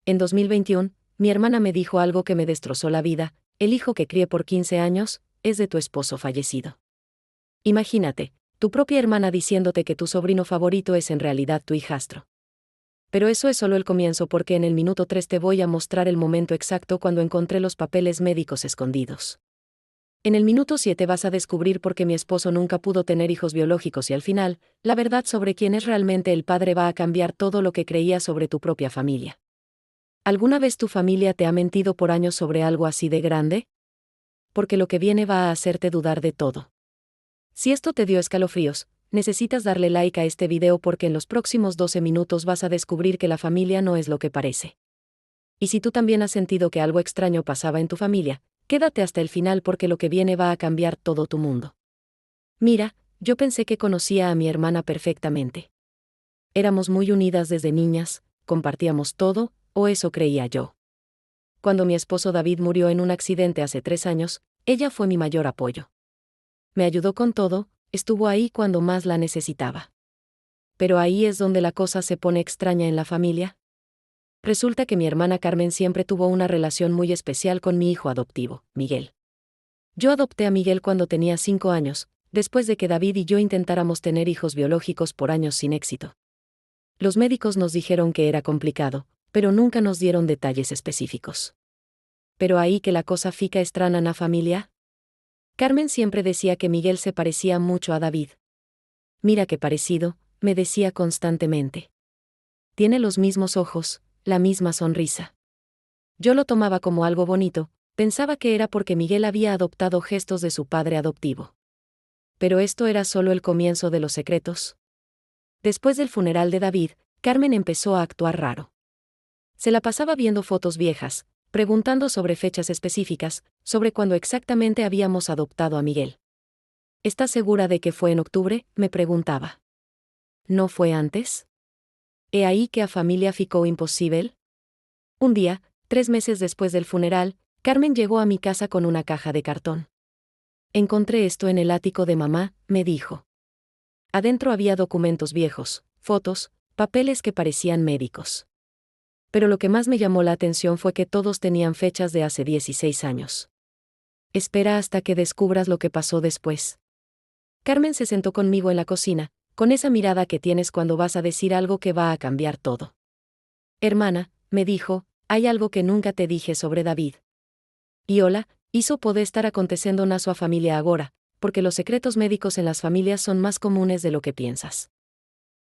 En 2021, mi hermana me dijo algo que me destrozó la vida: el hijo que crié por 15 años, es de tu esposo fallecido. Imagínate, tu propia hermana diciéndote que tu sobrino favorito es en realidad tu hijastro. Pero eso es solo el comienzo, porque en el minuto 3 te voy a mostrar el momento exacto cuando encontré los papeles médicos escondidos. En el minuto 7 vas a descubrir por qué mi esposo nunca pudo tener hijos biológicos, y al final, la verdad sobre quién es realmente el padre va a cambiar todo lo que creías sobre tu propia familia. ¿Alguna vez tu familia te ha mentido por años sobre algo así de grande? Porque lo que viene va a hacerte dudar de todo. Si esto te dio escalofríos, necesitas darle like a este video, porque en los próximos 12 minutos vas a descubrir que la familia no es lo que parece. Y si tú también has sentido que algo extraño pasaba en tu familia, quédate hasta el final, porque lo que viene va a cambiar todo tu mundo. Mira, yo pensé que conocía a mi hermana perfectamente. Éramos muy unidas desde niñas, compartíamos todo, o eso creía yo. Cuando mi esposo David murió en un accidente hace 3 años, ella fue mi mayor apoyo. Me ayudó con todo, estuvo ahí cuando más la necesitaba. Pero ahí es donde la cosa se pone extraña en la familia. Resulta que mi hermana Carmen siempre tuvo una relación muy especial con mi hijo adoptivo, Miguel. Yo adopté a Miguel cuando tenía 5 años, después de que David y yo intentáramos tener hijos biológicos por años sin éxito. Los médicos nos dijeron que era complicado, pero nunca nos dieron detalles específicos. Pero ahí que la cosa fica extraña en la familia. Carmen siempre decía que Miguel se parecía mucho a David. Mira qué parecido, me decía constantemente. Tiene los mismos ojos, la misma sonrisa. Yo lo tomaba como algo bonito, pensaba que era porque Miguel había adoptado gestos de su padre adoptivo. Pero esto era solo el comienzo de los secretos. Después del funeral de David, Carmen empezó a actuar raro. Se la pasaba viendo fotos viejas, preguntando sobre fechas específicas, sobre cuándo exactamente habíamos adoptado a Miguel. ¿Estás segura de que fue en octubre?, me preguntaba. ¿No fue antes? ¿He ahí que a familia ficó imposible? Un día, 3 meses después del funeral, Carmen llegó a mi casa con una caja de cartón. Encontré esto en el ático de mamá, me dijo. Adentro había documentos viejos, fotos, papeles que parecían médicos. Pero lo que más me llamó la atención fue que todos tenían fechas de hace 16 años. Espera hasta que descubras lo que pasó después. Carmen se sentó conmigo en la cocina, con esa mirada que tienes cuando vas a decir algo que va a cambiar todo. Hermana, me dijo, hay algo que nunca te dije sobre David. Y hola, eso puede estar aconteciendo na sua familia agora, porque los secretos médicos en las familias son más comunes de lo que piensas.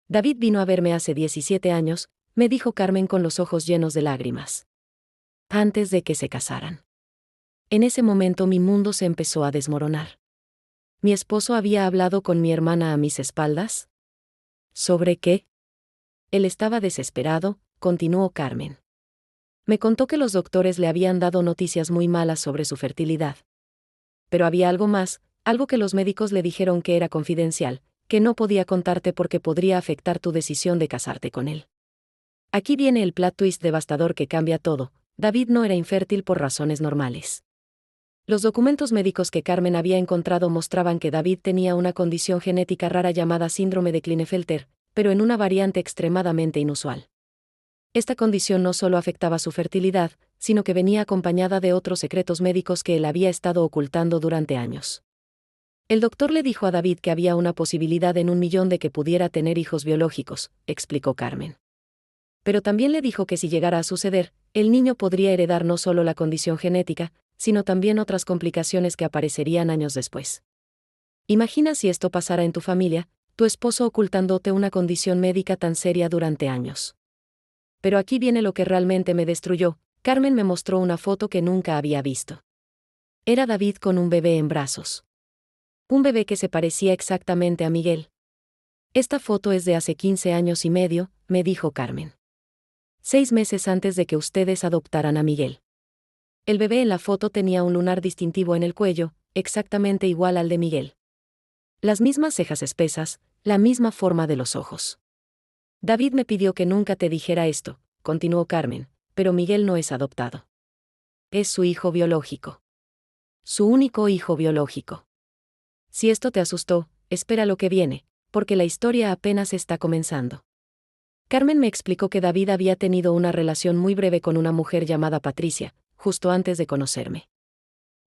David vino a verme hace 17 años, me dijo Carmen con los ojos llenos de lágrimas. Antes de que se casaran. En ese momento mi mundo se empezó a desmoronar. ¿Mi esposo había hablado con mi hermana a mis espaldas? ¿Sobre qué? Él estaba desesperado, continuó Carmen. Me contó que los doctores le habían dado noticias muy malas sobre su fertilidad. Pero había algo más, algo que los médicos le dijeron que era confidencial, que no podía contarte porque podría afectar tu decisión de casarte con él. Aquí viene el plot twist devastador que cambia todo: David no era infértil por razones normales. Los documentos médicos que Carmen había encontrado mostraban que David tenía una condición genética rara llamada síndrome de Klinefelter, pero en una variante extremadamente inusual. Esta condición no solo afectaba su fertilidad, sino que venía acompañada de otros secretos médicos que él había estado ocultando durante años. El doctor le dijo a David que había una posibilidad en 1.000.000 de que pudiera tener hijos biológicos, explicó Carmen. Pero también le dijo que si llegara a suceder, el niño podría heredar no solo la condición genética, sino también otras complicaciones que aparecerían años después. Imagina si esto pasara en tu familia, tu esposo ocultándote una condición médica tan seria durante años. Pero aquí viene lo que realmente me destruyó: Carmen me mostró una foto que nunca había visto. Era David con un bebé en brazos. Un bebé que se parecía exactamente a Miguel. Esta foto es de hace 15 años y medio, me dijo Carmen. 6 meses antes de que ustedes adoptaran a Miguel. El bebé en la foto tenía un lunar distintivo en el cuello, exactamente igual al de Miguel. Las mismas cejas espesas, la misma forma de los ojos. David me pidió que nunca te dijera esto, continuó Carmen, pero Miguel no es adoptado. Es su hijo biológico. Su único hijo biológico. Si esto te asustó, espera lo que viene, porque la historia apenas está comenzando. Carmen me explicó que David había tenido una relación muy breve con una mujer llamada Patricia, justo antes de conocerme.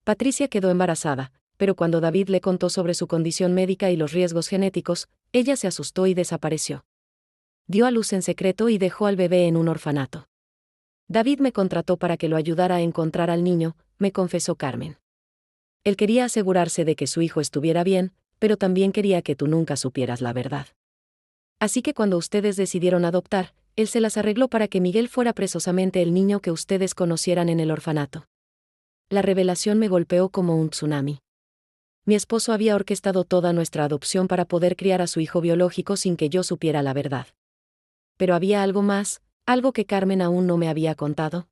Patricia quedó embarazada, pero cuando David le contó sobre su condición médica y los riesgos genéticos, ella se asustó y desapareció. Dio a luz en secreto y dejó al bebé en un orfanato. David me contrató para que lo ayudara a encontrar al niño, me confesó Carmen. Él quería asegurarse de que su hijo estuviera bien, pero también quería que tú nunca supieras la verdad. Así que cuando ustedes decidieron adoptar, él se las arregló para que Miguel fuera precisamente el niño que ustedes conocieran en el orfanato. La revelación me golpeó como un tsunami. Mi esposo había orquestado toda nuestra adopción para poder criar a su hijo biológico sin que yo supiera la verdad. Pero había algo más, algo que Carmen aún no me había contado.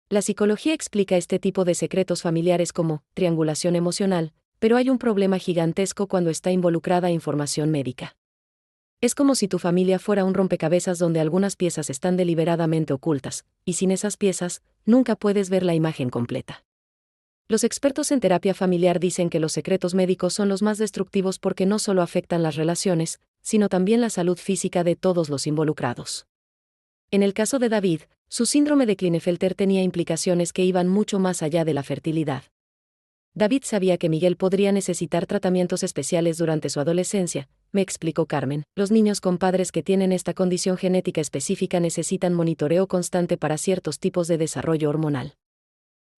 La psicología explica este tipo de secretos familiares como triangulación emocional, pero hay un problema gigantesco cuando está involucrada información médica. Es como si tu familia fuera un rompecabezas donde algunas piezas están deliberadamente ocultas, y sin esas piezas, nunca puedes ver la imagen completa. Los expertos en terapia familiar dicen que los secretos médicos son los más destructivos porque no solo afectan las relaciones, sino también la salud física de todos los involucrados. En el caso de David, su síndrome de Klinefelter tenía implicaciones que iban mucho más allá de la fertilidad. David sabía que Miguel podría necesitar tratamientos especiales durante su adolescencia, me explicó Carmen. Los niños con padres que tienen esta condición genética específica necesitan monitoreo constante para ciertos tipos de desarrollo hormonal.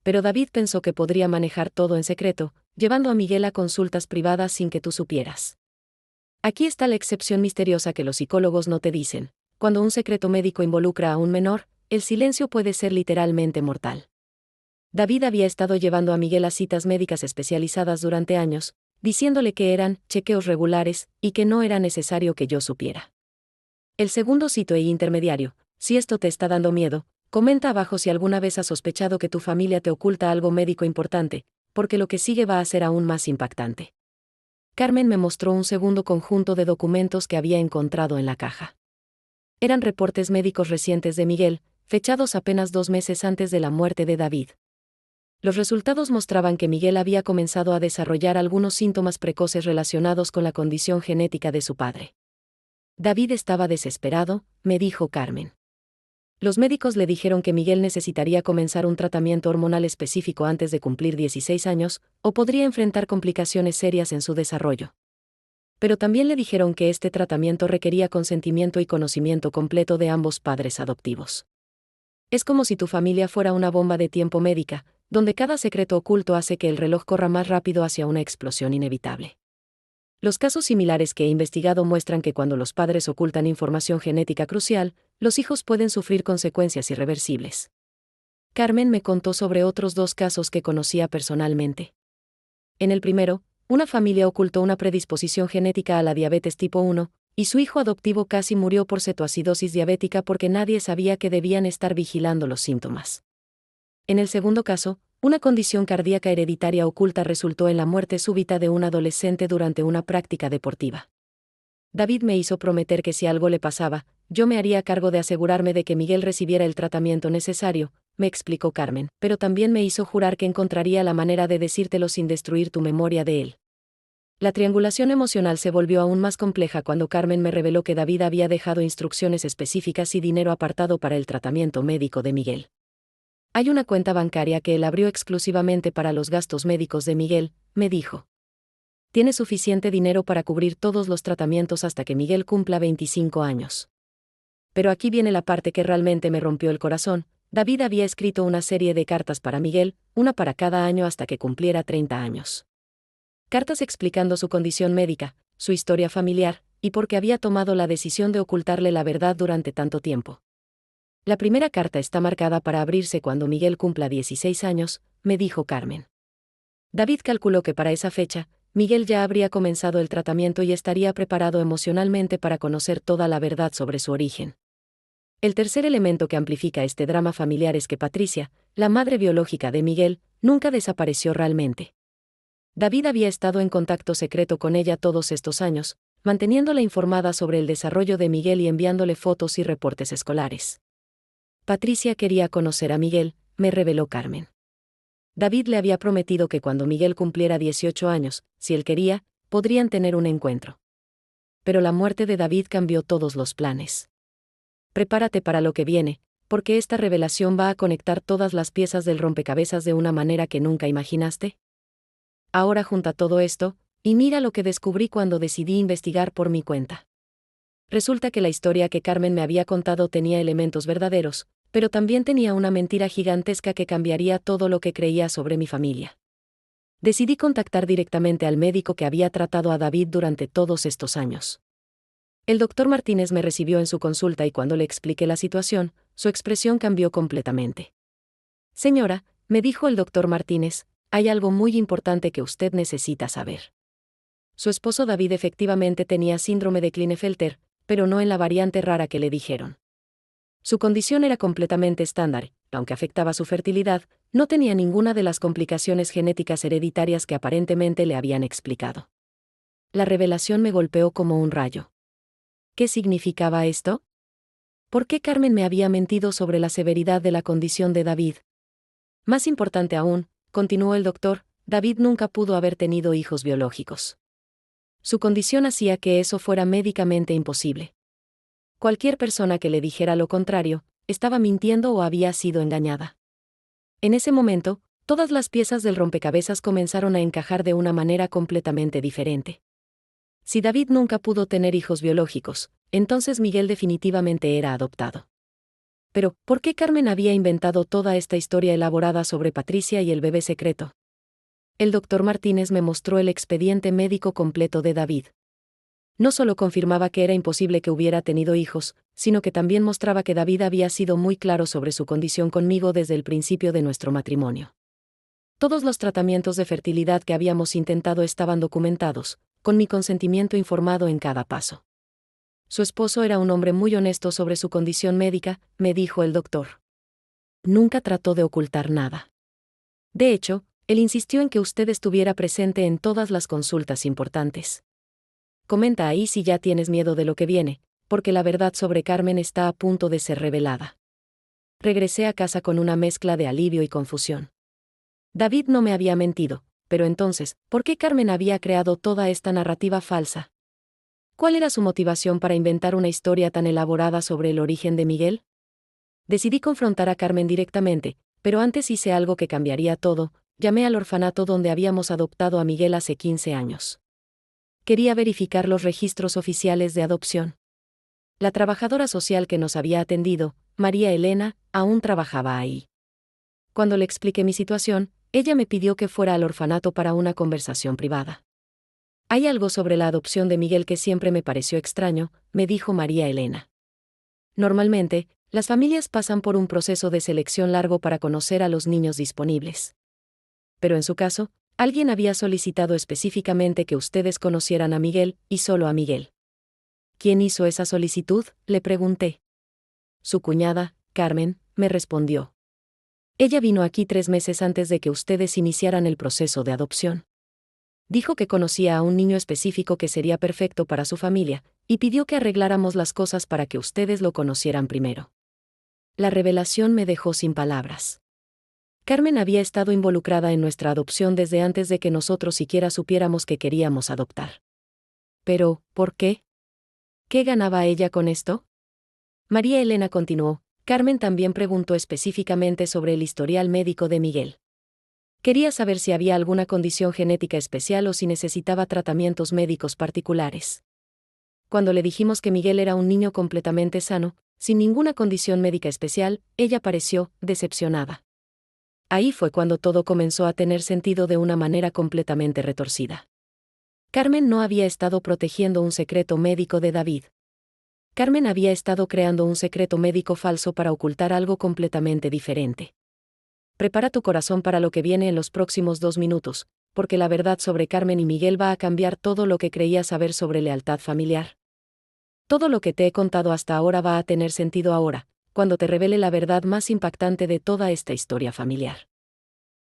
Pero David pensó que podría manejar todo en secreto, llevando a Miguel a consultas privadas sin que tú supieras. Aquí está la excepción misteriosa que los psicólogos no te dicen. Cuando un secreto médico involucra a un menor, el silencio puede ser literalmente mortal. David había estado llevando a Miguel a citas médicas especializadas durante años, diciéndole que eran chequeos regulares y que no era necesario que yo supiera. El segundo sitio e intermediario, si esto te está dando miedo, comenta abajo si alguna vez has sospechado que tu familia te oculta algo médico importante, porque lo que sigue va a ser aún más impactante. Carmen me mostró un segundo conjunto de documentos que había encontrado en la caja. Eran reportes médicos recientes de Miguel, fechados apenas 2 meses antes de la muerte de David. Los resultados mostraban que Miguel había comenzado a desarrollar algunos síntomas precoces relacionados con la condición genética de su padre. David estaba desesperado, me dijo Carmen. Los médicos le dijeron que Miguel necesitaría comenzar un tratamiento hormonal específico antes de cumplir 16 años, o podría enfrentar complicaciones serias en su desarrollo. Pero también le dijeron que este tratamiento requería consentimiento y conocimiento completo de ambos padres adoptivos. Es como si tu familia fuera una bomba de tiempo médica, donde cada secreto oculto hace que el reloj corra más rápido hacia una explosión inevitable. Los casos similares que he investigado muestran que cuando los padres ocultan información genética crucial, los hijos pueden sufrir consecuencias irreversibles. Carmen me contó sobre otros 2 casos que conocía personalmente. En el primero, una familia ocultó una predisposición genética a la diabetes tipo 1, y su hijo adoptivo casi murió por cetoacidosis diabética porque nadie sabía que debían estar vigilando los síntomas. En el segundo caso, una condición cardíaca hereditaria oculta resultó en la muerte súbita de un adolescente durante una práctica deportiva. David me hizo prometer que si algo le pasaba, yo me haría cargo de asegurarme de que Miguel recibiera el tratamiento necesario, me explicó Carmen, pero también me hizo jurar que encontraría la manera de decírtelo sin destruir tu memoria de él. La triangulación emocional se volvió aún más compleja cuando Carmen me reveló que David había dejado instrucciones específicas y dinero apartado para el tratamiento médico de Miguel. Hay una cuenta bancaria que él abrió exclusivamente para los gastos médicos de Miguel, me dijo. Tiene suficiente dinero para cubrir todos los tratamientos hasta que Miguel cumpla 25 años. Pero aquí viene la parte que realmente me rompió el corazón. David había escrito una serie de cartas para Miguel, una para cada año hasta que cumpliera 30 años. Cartas explicando su condición médica, su historia familiar, y por qué había tomado la decisión de ocultarle la verdad durante tanto tiempo. La primera carta está marcada para abrirse cuando Miguel cumpla 16 años, me dijo Carmen. David calculó que para esa fecha, Miguel ya habría comenzado el tratamiento y estaría preparado emocionalmente para conocer toda la verdad sobre su origen. El tercer elemento que amplifica este drama familiar es que Patricia, la madre biológica de Miguel, nunca desapareció realmente. David había estado en contacto secreto con ella todos estos años, manteniéndola informada sobre el desarrollo de Miguel y enviándole fotos y reportes escolares. Patricia quería conocer a Miguel, me reveló Carmen. David le había prometido que cuando Miguel cumpliera 18 años, si él quería, podrían tener un encuentro. Pero la muerte de David cambió todos los planes. Prepárate para lo que viene, porque esta revelación va a conectar todas las piezas del rompecabezas de una manera que nunca imaginaste. Ahora junta todo esto, y mira lo que descubrí cuando decidí investigar por mi cuenta. Resulta que la historia que Carmen me había contado tenía elementos verdaderos, pero también tenía una mentira gigantesca que cambiaría todo lo que creía sobre mi familia. Decidí contactar directamente al médico que había tratado a David durante todos estos años. El doctor Martínez me recibió en su consulta y cuando le expliqué la situación, su expresión cambió completamente. Señora, me dijo el doctor Martínez, hay algo muy importante que usted necesita saber. Su esposo David efectivamente tenía síndrome de Klinefelter, pero no en la variante rara que le dijeron. Su condición era completamente estándar, aunque afectaba su fertilidad, no tenía ninguna de las complicaciones genéticas hereditarias que aparentemente le habían explicado. La revelación me golpeó como un rayo. ¿Qué significaba esto? ¿Por qué Carmen me había mentido sobre la severidad de la condición de David? Más importante aún, continuó el doctor, David nunca pudo haber tenido hijos biológicos. Su condición hacía que eso fuera médicamente imposible. Cualquier persona que le dijera lo contrario, estaba mintiendo o había sido engañada. En ese momento, todas las piezas del rompecabezas comenzaron a encajar de una manera completamente diferente. Si David nunca pudo tener hijos biológicos, entonces Miguel definitivamente era adoptado. Pero, ¿por qué Carmen había inventado toda esta historia elaborada sobre Patricia y el bebé secreto? El doctor Martínez me mostró el expediente médico completo de David. No solo confirmaba que era imposible que hubiera tenido hijos, sino que también mostraba que David había sido muy claro sobre su condición conmigo desde el principio de nuestro matrimonio. Todos los tratamientos de fertilidad que habíamos intentado estaban documentados, con mi consentimiento informado en cada paso. Su esposo era un hombre muy honesto sobre su condición médica, me dijo el doctor. Nunca trató de ocultar nada. De hecho, él insistió en que usted estuviera presente en todas las consultas importantes. Comenta ahí si ya tienes miedo de lo que viene, porque la verdad sobre Carmen está a punto de ser revelada. Regresé a casa con una mezcla de alivio y confusión. David no me había mentido, pero entonces, ¿por qué Carmen había creado toda esta narrativa falsa? ¿Cuál era su motivación para inventar una historia tan elaborada sobre el origen de Miguel? Decidí confrontar a Carmen directamente, pero antes hice algo que cambiaría todo, llamé al orfanato donde habíamos adoptado a Miguel hace 15 años. Quería verificar los registros oficiales de adopción. La trabajadora social que nos había atendido, María Elena, aún trabajaba ahí. Cuando le expliqué mi situación, ella me pidió que fuera al orfanato para una conversación privada. Hay algo sobre la adopción de Miguel que siempre me pareció extraño, me dijo María Elena. Normalmente, las familias pasan por un proceso de selección largo para conocer a los niños disponibles. Pero en su caso, alguien había solicitado específicamente que ustedes conocieran a Miguel, y solo a Miguel. ¿Quién hizo esa solicitud?, le pregunté. Su cuñada, Carmen, me respondió. Ella vino aquí 3 meses antes de que ustedes iniciaran el proceso de adopción. Dijo que conocía a un niño específico que sería perfecto para su familia, y pidió que arregláramos las cosas para que ustedes lo conocieran primero. La revelación me dejó sin palabras. Carmen había estado involucrada en nuestra adopción desde antes de que nosotros siquiera supiéramos que queríamos adoptar. Pero, ¿por qué? ¿Qué ganaba ella con esto? María Elena continuó. Carmen también preguntó específicamente sobre el historial médico de Miguel. Quería saber si había alguna condición genética especial o si necesitaba tratamientos médicos particulares. Cuando le dijimos que Miguel era un niño completamente sano, sin ninguna condición médica especial, ella pareció decepcionada. Ahí fue cuando todo comenzó a tener sentido de una manera completamente retorcida. Carmen no había estado protegiendo un secreto médico de David. Carmen había estado creando un secreto médico falso para ocultar algo completamente diferente. Prepara tu corazón para lo que viene en los próximos 2 minutos, porque la verdad sobre Carmen y Miguel va a cambiar todo lo que creías saber sobre lealtad familiar. Todo lo que te he contado hasta ahora va a tener sentido ahora, cuando te revele la verdad más impactante de toda esta historia familiar.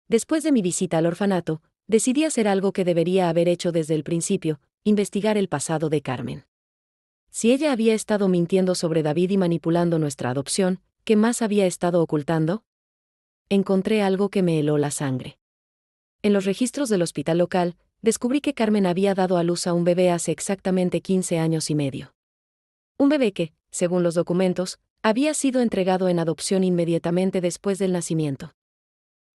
Después de mi visita al orfanato, decidí hacer algo que debería haber hecho desde el principio, investigar el pasado de Carmen. Si ella había estado mintiendo sobre David y manipulando nuestra adopción, ¿qué más había estado ocultando? Encontré algo que me heló la sangre. En los registros del hospital local, descubrí que Carmen había dado a luz a un bebé hace exactamente 15 años y medio. Un bebé que, según los documentos, Había sido entregado en adopción inmediatamente después del nacimiento.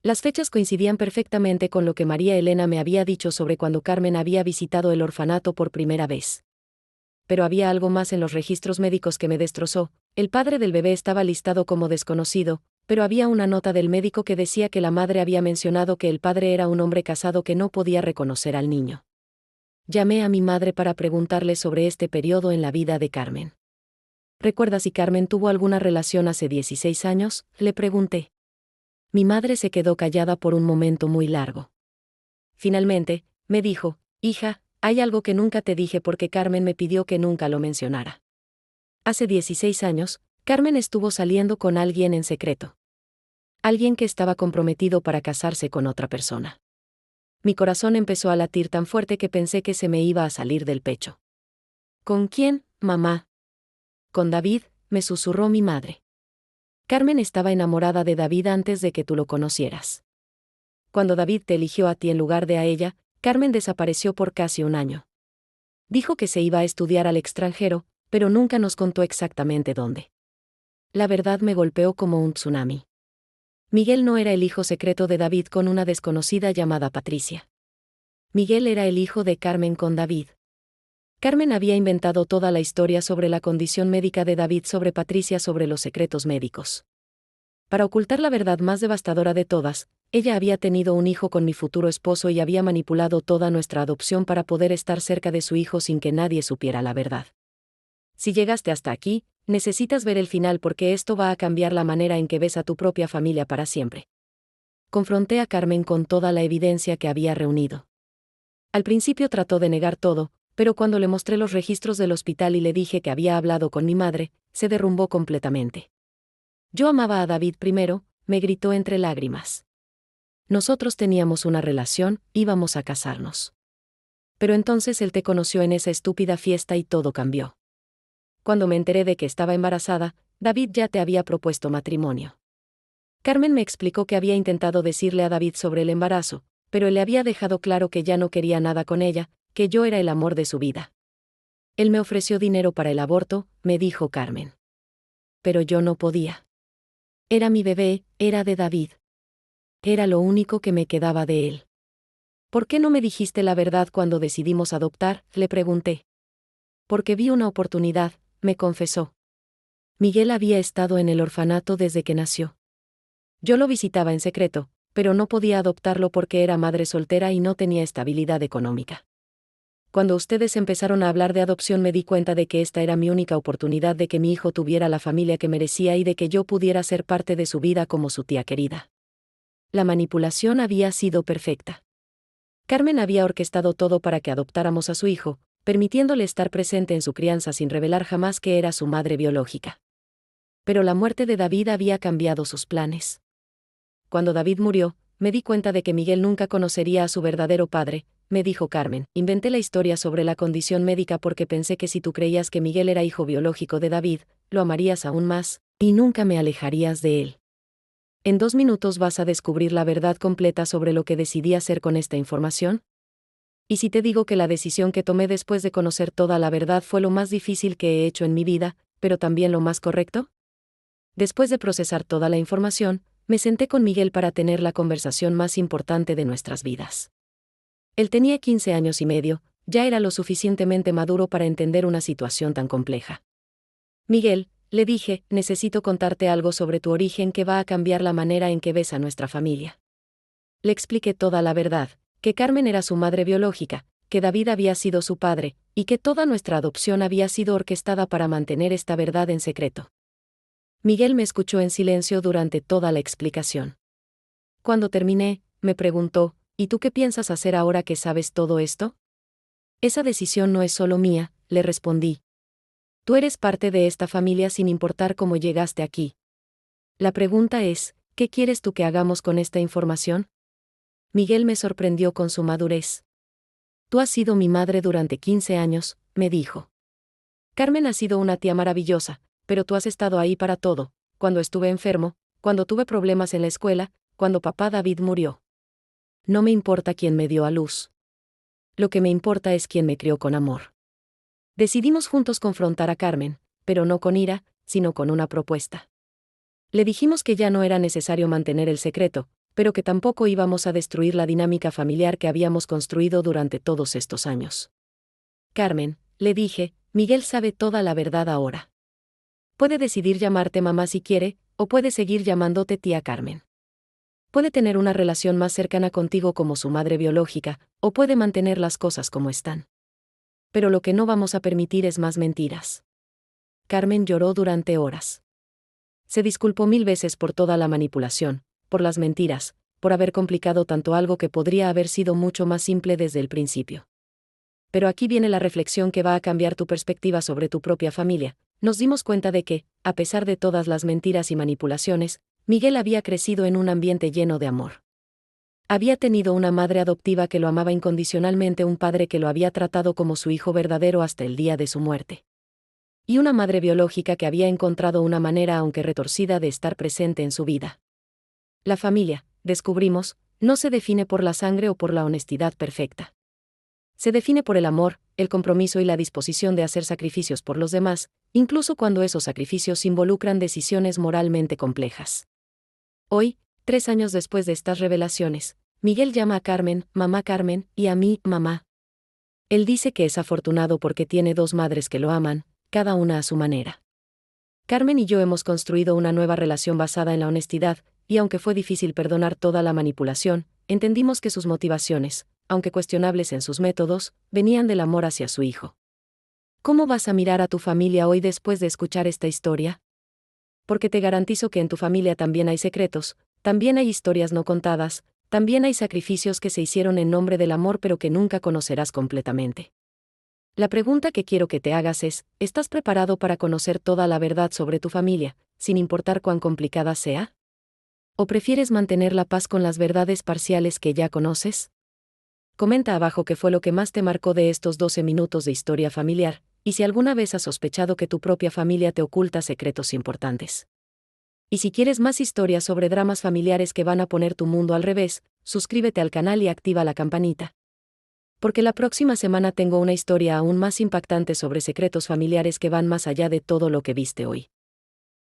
Las fechas coincidían perfectamente con lo que María Elena me había dicho sobre cuando Carmen había visitado el orfanato por primera vez. Pero había algo más en los registros médicos que me destrozó. El padre del bebé estaba listado como desconocido, pero había una nota del médico que decía que la madre había mencionado que el padre era un hombre casado que no podía reconocer al niño. Llamé a mi madre para preguntarle sobre este periodo en la vida de Carmen. ¿Recuerdas si Carmen tuvo alguna relación hace 16 años?, le pregunté. Mi madre se quedó callada por un momento muy largo. Finalmente, me dijo: hija, hay algo que nunca te dije porque Carmen me pidió que nunca lo mencionara. Hace 16 años, Carmen estuvo saliendo con alguien en secreto. Alguien que estaba comprometido para casarse con otra persona. Mi corazón empezó a latir tan fuerte que pensé que se me iba a salir del pecho. ¿Con quién, mamá? Con David, me susurró mi madre. Carmen estaba enamorada de David antes de que tú lo conocieras. Cuando David te eligió a ti en lugar de a ella, Carmen desapareció por casi un año. Dijo que se iba a estudiar al extranjero, pero nunca nos contó exactamente dónde. La verdad me golpeó como un tsunami. Miguel no era el hijo secreto de David con una desconocida llamada Patricia. Miguel era el hijo de Carmen con David. Carmen había inventado toda la historia sobre la condición médica de David sobre Patricia sobre los secretos médicos. Para ocultar la verdad más devastadora de todas, ella había tenido un hijo con mi futuro esposo y había manipulado toda nuestra adopción para poder estar cerca de su hijo sin que nadie supiera la verdad. Si llegaste hasta aquí, necesitas ver el final porque esto va a cambiar la manera en que ves a tu propia familia para siempre. Confronté a Carmen con toda la evidencia que había reunido. Al principio trató de negar todo, pero cuando le mostré los registros del hospital y le dije que había hablado con mi madre, se derrumbó completamente. Yo amaba a David primero, me gritó entre lágrimas. Nosotros teníamos una relación, íbamos a casarnos. Pero entonces él te conoció en esa estúpida fiesta y todo cambió. Cuando me enteré de que estaba embarazada, David ya te había propuesto matrimonio. Carmen me explicó que había intentado decirle a David sobre el embarazo, pero él le había dejado claro que ya no quería nada con ella, que yo era el amor de su vida. Él me ofreció dinero para el aborto, me dijo Carmen. Pero yo no podía. Era mi bebé, era de David. Era lo único que me quedaba de él. ¿Por qué no me dijiste la verdad cuando decidimos adoptar?, le pregunté. Porque vi una oportunidad, me confesó. Miguel había estado en el orfanato desde que nació. Yo lo visitaba en secreto, pero no podía adoptarlo porque era madre soltera y no tenía estabilidad económica. Cuando ustedes empezaron a hablar de adopción me di cuenta de que esta era mi única oportunidad de que mi hijo tuviera la familia que merecía y de que yo pudiera ser parte de su vida como su tía querida. La manipulación había sido perfecta. Carmen había orquestado todo para que adoptáramos a su hijo, permitiéndole estar presente en su crianza sin revelar jamás que era su madre biológica. Pero la muerte de David había cambiado sus planes. Cuando David murió, me di cuenta de que Miguel nunca conocería a su verdadero padre, me dijo Carmen. Inventé la historia sobre la condición médica porque pensé que si tú creías que Miguel era hijo biológico de David, lo amarías aún más, y nunca me alejarías de él. En 2 minutos vas a descubrir la verdad completa sobre lo que decidí hacer con esta información. ¿Y si te digo que la decisión que tomé después de conocer toda la verdad fue lo más difícil que he hecho en mi vida, pero también lo más correcto? Después de procesar toda la información, me senté con Miguel para tener la conversación más importante de nuestras vidas. Él tenía 15 años y medio, ya era lo suficientemente maduro para entender una situación tan compleja. Miguel, le dije, necesito contarte algo sobre tu origen que va a cambiar la manera en que ves a nuestra familia. Le expliqué toda la verdad, que Carmen era su madre biológica, que David había sido su padre, y que toda nuestra adopción había sido orquestada para mantener esta verdad en secreto. Miguel me escuchó en silencio durante toda la explicación. Cuando terminé, me preguntó, ¿y tú qué piensas hacer ahora que sabes todo esto? Esa decisión no es solo mía, le respondí. Tú eres parte de esta familia sin importar cómo llegaste aquí. La pregunta es, ¿qué quieres tú que hagamos con esta información? Miguel me sorprendió con su madurez. Tú has sido mi madre durante 15 años, me dijo. Carmen ha sido una tía maravillosa, pero tú has estado ahí para todo, cuando estuve enfermo, cuando tuve problemas en la escuela, cuando papá David murió. No me importa quién me dio a luz. Lo que me importa es quién me crió con amor. Decidimos juntos confrontar a Carmen, pero no con ira, sino con una propuesta. Le dijimos que ya no era necesario mantener el secreto, pero que tampoco íbamos a destruir la dinámica familiar que habíamos construido durante todos estos años. Carmen, le dije, Miguel sabe toda la verdad ahora. Puede decidir llamarte mamá si quiere, o puede seguir llamándote tía Carmen. Puede tener una relación más cercana contigo como su madre biológica, o puede mantener las cosas como están. Pero lo que no vamos a permitir es más mentiras. Carmen lloró durante horas. Se disculpó 1000 veces por toda la manipulación, por las mentiras, por haber complicado tanto algo que podría haber sido mucho más simple desde el principio. Pero aquí viene la reflexión que va a cambiar tu perspectiva sobre tu propia familia. Nos dimos cuenta de que, a pesar de todas las mentiras y manipulaciones, Miguel había crecido en un ambiente lleno de amor. Había tenido una madre adoptiva que lo amaba incondicionalmente, un padre que lo había tratado como su hijo verdadero hasta el día de su muerte. Y una madre biológica que había encontrado una manera, aunque retorcida, de estar presente en su vida. La familia, descubrimos, no se define por la sangre o por la honestidad perfecta. Se define por el amor, el compromiso y la disposición de hacer sacrificios por los demás, incluso cuando esos sacrificios involucran decisiones moralmente complejas. Hoy, 3 años después de estas revelaciones, Miguel llama a Carmen, mamá Carmen, y a mí, mamá. Él dice que es afortunado porque tiene 2 madres que lo aman, cada una a su manera. Carmen y yo hemos construido una nueva relación basada en la honestidad, y aunque fue difícil perdonar toda la manipulación, entendimos que sus motivaciones, aunque cuestionables en sus métodos, venían del amor hacia su hijo. ¿Cómo vas a mirar a tu familia hoy después de escuchar esta historia? Porque te garantizo que en tu familia también hay secretos, también hay historias no contadas, también hay sacrificios que se hicieron en nombre del amor pero que nunca conocerás completamente. La pregunta que quiero que te hagas es, ¿estás preparado para conocer toda la verdad sobre tu familia, sin importar cuán complicada sea? ¿O prefieres mantener la paz con las verdades parciales que ya conoces? Comenta abajo qué fue lo que más te marcó de estos 12 minutos de historia familiar, y si alguna vez has sospechado que tu propia familia te oculta secretos importantes. Y si quieres más historias sobre dramas familiares que van a poner tu mundo al revés, suscríbete al canal y activa la campanita. Porque la próxima semana tengo una historia aún más impactante sobre secretos familiares que van más allá de todo lo que viste hoy.